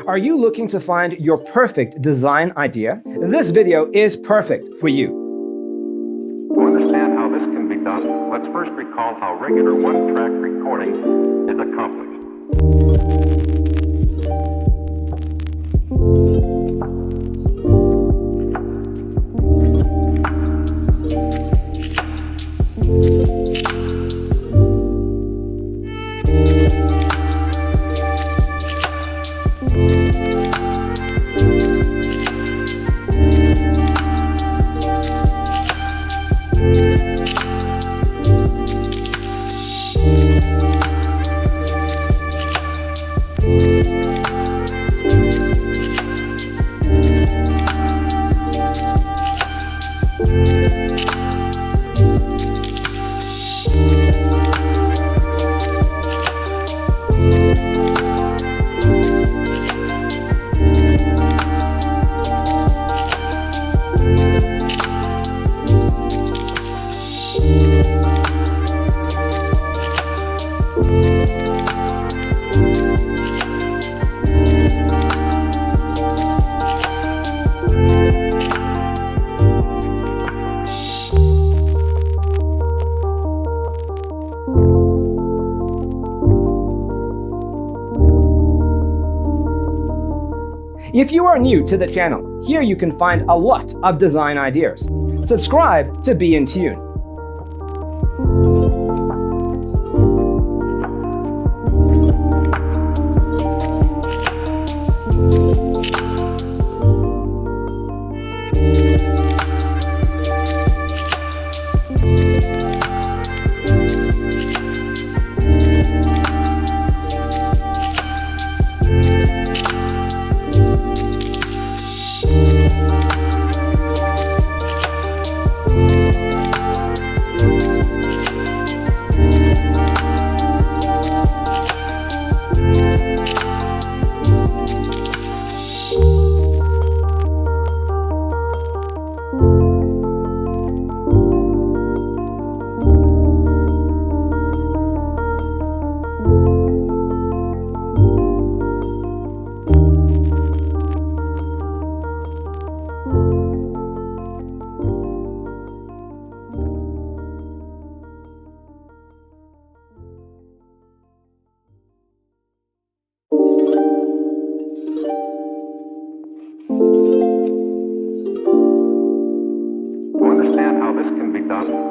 Are you looking to find your perfect design idea? This video is perfect for you. To understand how this can be done, let's first recall how regular one-track recording is accomplished. If you are new to the channel, here you can find a lot of design ideas. Subscribe to be in tune.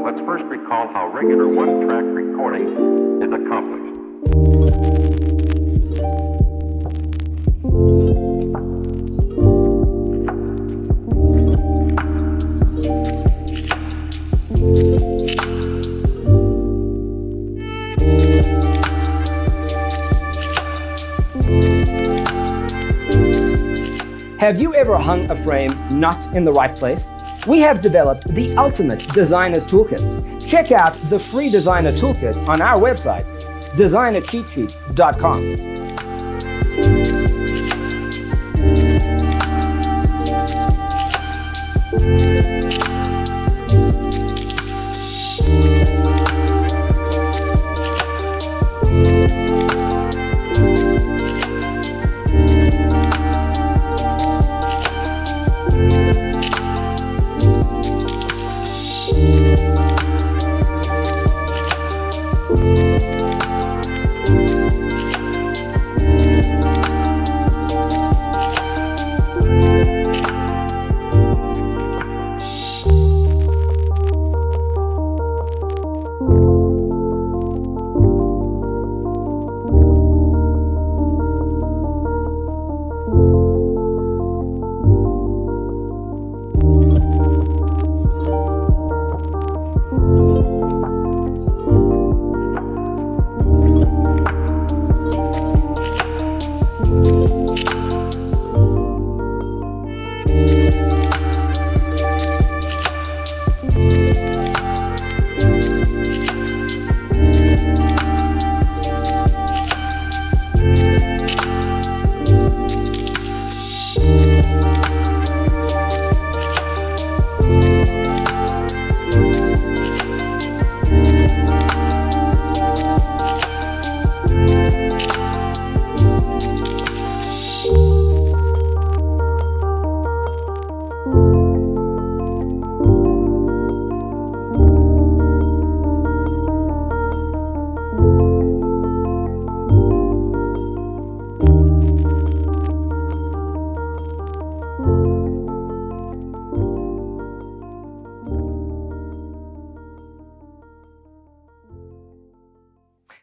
Let's first recall how regular one-track recording is accomplished. Have you ever hung a frame not in the right place? We have developed the ultimate designer's toolkit. Check out the free designer toolkit on our website, designercheatsheet.com.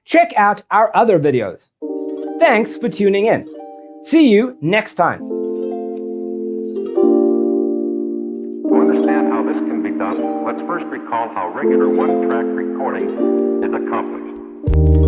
check out our other videos. Thanks for tuning in. See you next time. To understand how this can be done, let's first recall how regular one-track recording is accomplished.